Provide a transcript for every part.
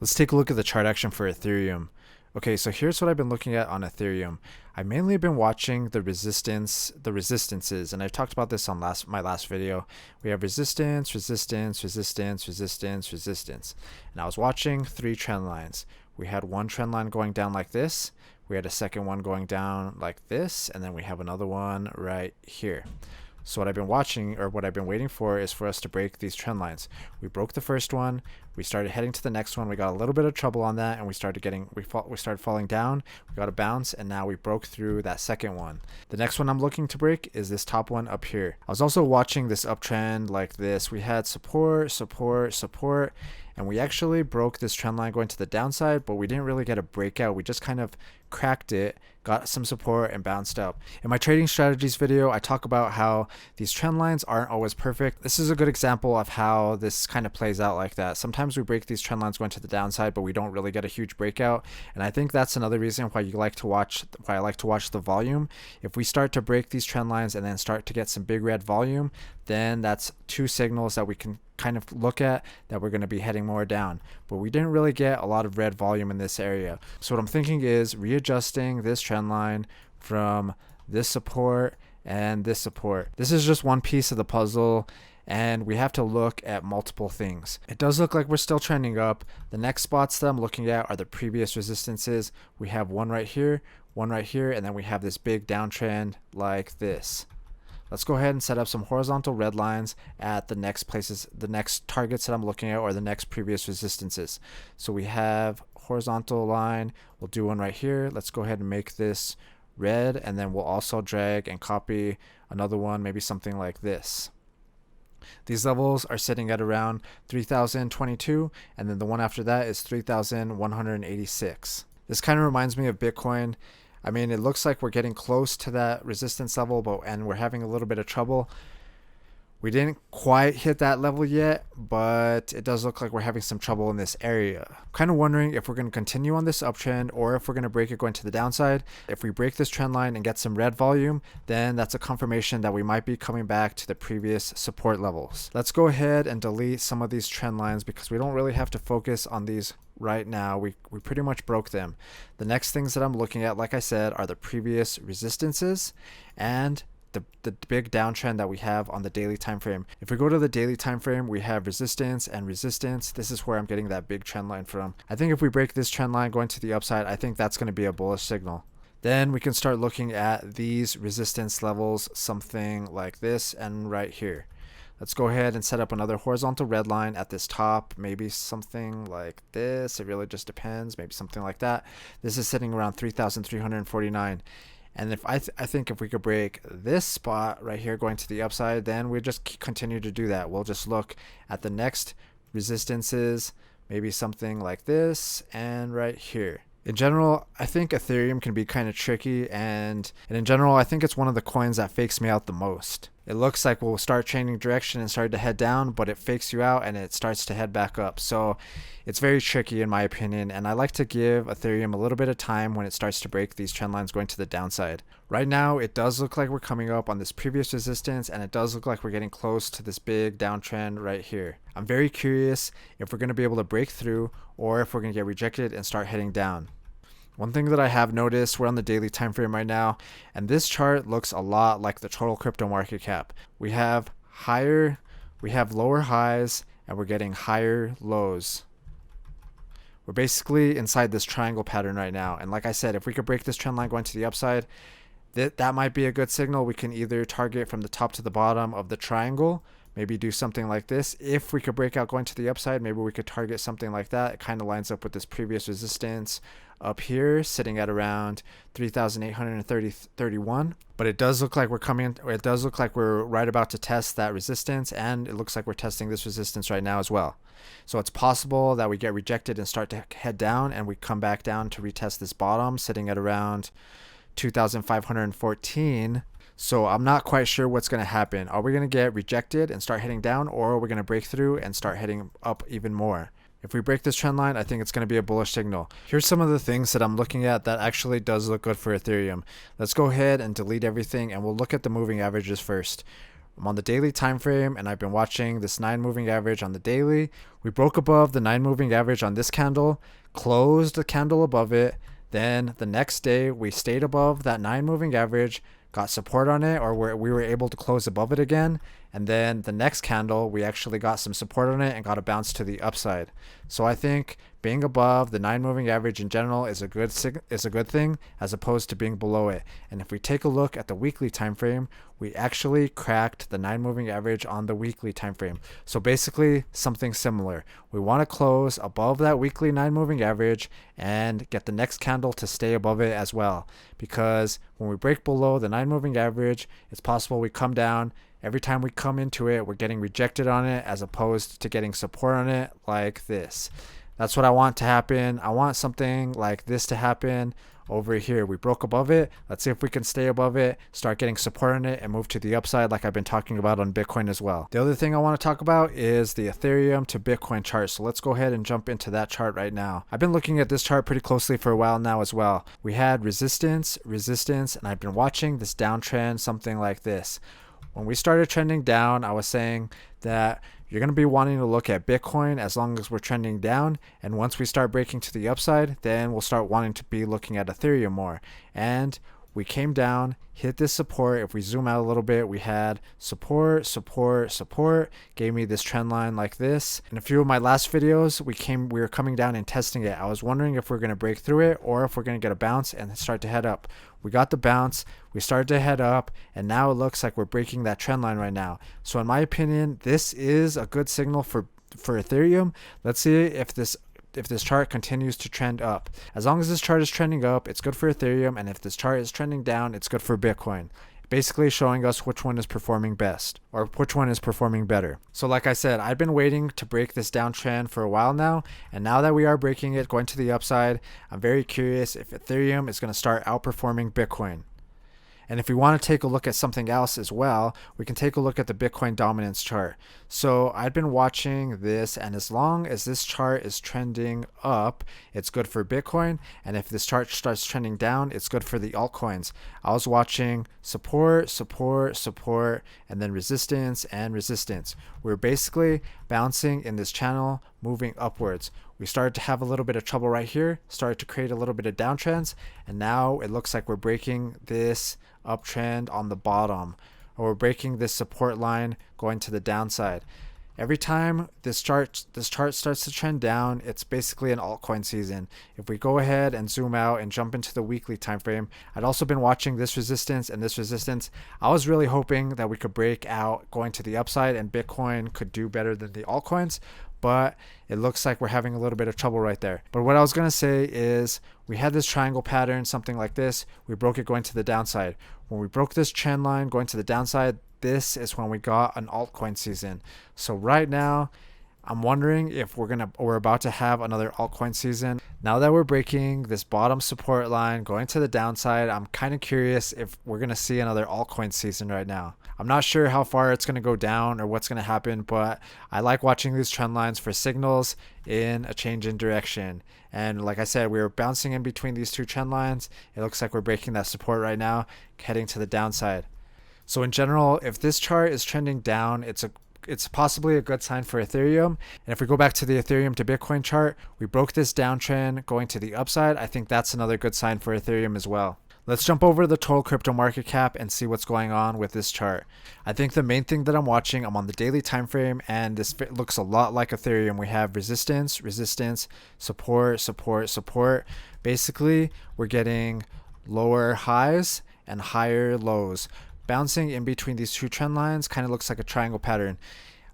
Let's take a look at the chart action for Ethereum. Okay, so here's what I've been looking at on Ethereum. I've mainly been watching the resistances, and I talked about this on my last video. We have resistance, resistance, resistance, resistance, resistance. And I was watching three trend lines. We had one trend line going down like this, we had a second one going down like this, and then we have another one right here. So what I've been watching, or what I've been waiting for, is for us to break these trend lines. We broke the first one, we started heading to the next one, we got a little bit of trouble on that, and we started falling down, we got a bounce, and now we broke through that second one. The next one I'm looking to break is this top one up here. I was also watching this uptrend like this. We had support, support, support, and we actually broke this trend line going to the downside, but we didn't really get a breakout. We just kind of cracked it, got some support, and bounced up. In my trading strategies video, I talk about how these trend lines aren't always perfect. This is a good example of how this kind of plays out like that. Sometimes we break these trend lines going to the downside, but we don't really get a huge breakout. And I think that's another reason why I like to watch the volume. If we start to break these trend lines and then start to get some big red volume, then that's two signals that we can kind of look at that we're going to be heading more down. But we didn't really get a lot of red volume in this area. So what I'm thinking is readjusting this trend line from this support and this support. This is just one piece of the puzzle, and we have to look at multiple things. It does look like we're still trending up. The next spots that I'm looking at are the previous resistances. We have one right here, and then we have this big downtrend like this. Let's go ahead and set up some horizontal red lines at the next targets that I'm looking at, or the next previous resistances. So we have horizontal line, we'll do one right here. Let's go ahead and make this red, and then we'll also drag and copy another one, maybe something like this. These levels are sitting at around 3022, and then the one after that is 3186. This kind of reminds me of Bitcoin. I mean, it looks like we're getting close to that resistance level, and we're having a little bit of trouble. We didn't quite hit that level yet, but it does look like we're having some trouble in this area. I'm kind of wondering if we're going to continue on this uptrend, or if we're going to break it going to the downside. If we break this trend line and get some red volume, then that's a confirmation that we might be coming back to the previous support levels. Let's go ahead and delete some of these trend lines, because we don't really have to focus on these right now. We pretty much broke them. The next things that I'm looking at, like I said, are the previous resistances and the big downtrend that we have on the daily time frame. If we go to the daily time frame, we have resistance and resistance. This is where I'm getting that big trend line from. I think if we break this trend line going to the upside, I think that's going to be a bullish signal. Then we can start looking at these resistance levels, something like this and right here. Let's go ahead and set up another horizontal red line at this top, maybe something like this. It really just depends, maybe something like that. This is sitting around 3,349. And if I think if we could break this spot right here going to the upside, then we just continue to do that. We'll just look at the next resistances, maybe something like this and right here. In general, I think Ethereum can be kind of tricky, and in general, I think it's one of the coins that fakes me out the most. It looks like we'll start changing direction and start to head down, but it fakes you out and it starts to head back up. So it's very tricky in my opinion, and I like to give Ethereum a little bit of time when it starts to break these trend lines going to the downside. Right now, it does look like we're coming up on this previous resistance, and it does look like we're getting close to this big downtrend right here. I'm very curious if we're going to be able to break through, or if we're going to get rejected and start heading down. One thing that I have noticed, we're on the daily time frame right now, and this chart looks a lot like the total crypto market cap. We have lower highs, and we're getting higher lows. We're basically inside this triangle pattern right now, and like I said, if we could break this trend line going to the upside, that might be a good signal. We can either target from the top to the bottom of the triangle, maybe do something like this. If we could break out going to the upside, maybe we could target something like that. It kind of lines up with this previous resistance up here, sitting at around 3,831. But it does look like we're right about to test that resistance, and it looks like we're testing this resistance right now as well. So it's possible that we get rejected and start to head down, and we come back down to retest this bottom, sitting at around 2,514. So I'm not quite sure what's going to happen. Are we going to get rejected and start heading down, or are we going to break through and start heading up even more? If we break this trend line, I think it's going to be a bullish signal. Here's some of the things that I'm looking at that actually does look good for Ethereum. Let's go ahead and delete everything, and we'll look at the moving averages first. I'm on the daily time frame and I've been watching this 9 moving average on the daily. We broke above the 9 moving average on this candle, closed the candle above it. Then the next day we stayed above that 9 moving average, got support on it, or we were able to close above it again. And then the next candle we actually got some support on it and got a bounce to the upside. So I think being above the 9 moving average in general is a good thing, as opposed to being below it. And if we take a look at the weekly time frame, we actually cracked the 9 moving average on the weekly time frame. So basically something similar. We want to close above that weekly 9 moving average and get the next candle to stay above it as well, because when we break below the 9 moving average, it's possible we come down. Every time we come into it, we're getting rejected on it, as opposed to getting support on it like this. That's what I want to happen. I want something like this to happen over here. We broke above it. Let's see if we can stay above it, start getting support on it, and move to the upside like I've been talking about on Bitcoin as well. The other thing I want to talk about is the Ethereum to Bitcoin chart. So let's go ahead and jump into that chart right now. I've been looking at this chart pretty closely for a while now as well. We had resistance, and I've been watching this downtrend, something like this. When we started trending down, I was saying that you're going to be wanting to look at Bitcoin as long as we're trending down. And once we start breaking to the upside, then we'll start wanting to be looking at Ethereum more. And we came down, hit this support. If we zoom out a little bit, we had support, gave me this trend line like this. In a few of my last videos, we were coming down and testing it. I was wondering if we're going to break through it or if we're going to get a bounce and start to head up. We got the bounce, we started to head up, and now it looks like we're breaking that trend line right now. So in my opinion, this is a good signal for Ethereum. Let's see if this chart continues to trend up. As long as this chart is trending up, it's good for Ethereum, and if this chart is trending down, it's good for Bitcoin. Basically showing us which one is performing best, or which one is performing better. So like I said, I've been waiting to break this downtrend for a while now, and now that we are breaking it, going to the upside, I'm very curious if Ethereum is going to start outperforming Bitcoin. And if we want to take a look at something else as well, we can take a look at the Bitcoin dominance chart. So I've been watching this, and as long as this chart is trending up, it's good for Bitcoin. And if this chart starts trending down, it's good for the altcoins. I was watching support, and then resistance and resistance. We're basically bouncing in this channel, moving upwards. We started to have a little bit of trouble right here, started to create a little bit of downtrends, and now it looks like we're breaking this uptrend on the bottom, or we're breaking this support line going to the downside. Every time this chart starts to trend down, it's basically an altcoin season. If we go ahead and zoom out and jump into the weekly time frame, I'd also been watching this resistance and this resistance. I was really hoping that we could break out going to the upside and Bitcoin could do better than the altcoins, but it looks like we're having a little bit of trouble right there. But what I was going to say is we had this triangle pattern, something like this. We broke it going to the downside. When we broke this trend line going to the downside, this is when we got an altcoin season. So right now, I'm wondering if we're about to have another altcoin season. Now that we're breaking this bottom support line going to the downside, I'm kind of curious if we're going to see another altcoin season right now. I'm not sure how far it's going to go down or what's going to happen, but I like watching these trend lines for signals in a change in direction. And like I said, we were bouncing in between these two trend lines. It looks like we're breaking that support right now, heading to the downside. So in general, if this chart is trending down, it's possibly a good sign for Ethereum. And if we go back to the Ethereum to Bitcoin chart, we broke this downtrend going to the upside. I think that's another good sign for Ethereum as well. Let's jump over the total crypto market cap and see what's going on with this chart. I think the main thing that I'm watching, I'm on the daily time frame, and this looks a lot like Ethereum. We have resistance, support. Basically, we're getting lower highs and higher lows. Bouncing in between these two trend lines kind of looks like a triangle pattern.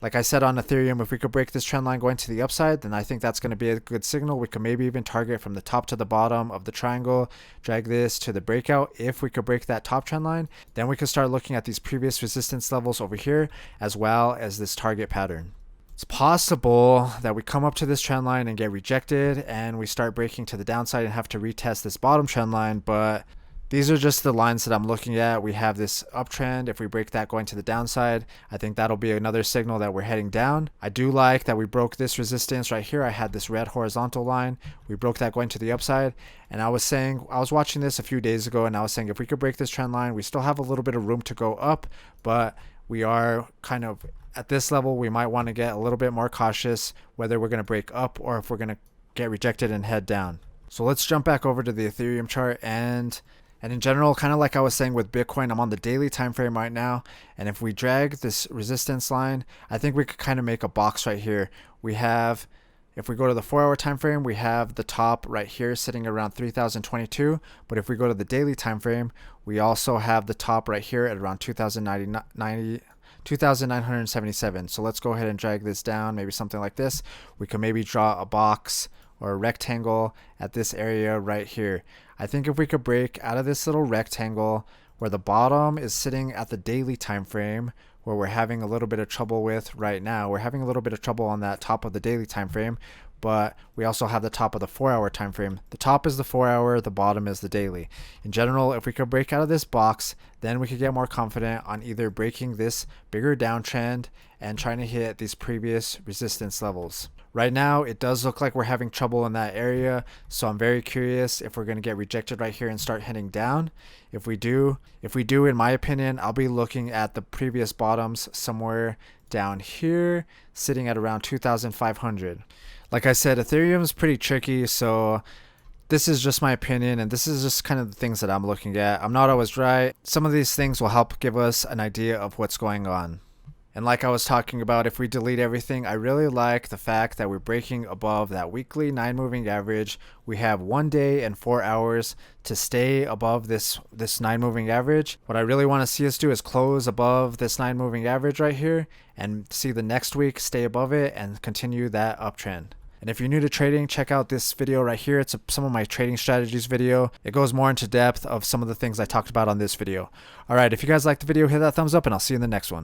Like I said on Ethereum, if we could break this trend line going to the upside, then I think that's going to be a good signal. We could maybe even target from the top to the bottom of the triangle, drag this to the breakout. If we could break that top trend line, then we could start looking at these previous resistance levels over here, as well as this target pattern. It's possible that we come up to this trend line and get rejected, and we start breaking to the downside and have to retest this bottom trend line, but these are just the lines that I'm looking at. We have this uptrend. If we break that going to the downside, I think that'll be another signal that we're heading down. I do like that we broke this resistance right here. I had this red horizontal line. We broke that going to the upside. And I was watching this a few days ago, and I was saying if we could break this trend line, we still have a little bit of room to go up, but we are kind of at this level. We might want to get a little bit more cautious whether we're going to break up or if we're going to get rejected and head down. So let's jump back over to the Ethereum chart, and in general, kind of like I was saying with Bitcoin, I'm on the daily time frame right now, and if we drag this resistance line, I think we could kind of make a box right here. We have, if we go to the 4-hour time frame, we have the top right here sitting around 3022, but if we go to the daily time frame, we also have the top right here at around 2,977. So let's go ahead and drag this down, maybe something like this. We can maybe draw a box or a rectangle at this area right here. I think if we could break out of this little rectangle where the bottom is sitting at the daily time frame, where we're having a little bit of trouble with right now. We're having a little bit of trouble on that top of the daily time frame, but we also have the top of the 4-hour time frame. The top is the 4-hour, the bottom is the daily. In general, if we could break out of this box, then we could get more confident on either breaking this bigger downtrend and trying to hit these previous resistance levels. Right now, it does look like we're having trouble in that area, so I'm very curious if we're going to get rejected right here and start heading down. If we do, in my opinion, I'll be looking at the previous bottoms somewhere down here, sitting at around 2,500. Like I said, Ethereum is pretty tricky, so this is just my opinion, and this is just kind of the things that I'm looking at. I'm not always right. Some of these things will help give us an idea of what's going on. And like I was talking about, if we delete everything, I really like the fact that we're breaking above that weekly 9 moving average. We have 1 day and 4 hours to stay above this 9 moving average. What I really want to see us do is close above this 9 moving average right here and see the next week stay above it and continue that uptrend. And if you're new to trading, check out this video right here. It's some of my trading strategies video. It goes more into depth of some of the things I talked about on this video. All right, if you guys liked the video, hit that thumbs up and I'll see you in the next one.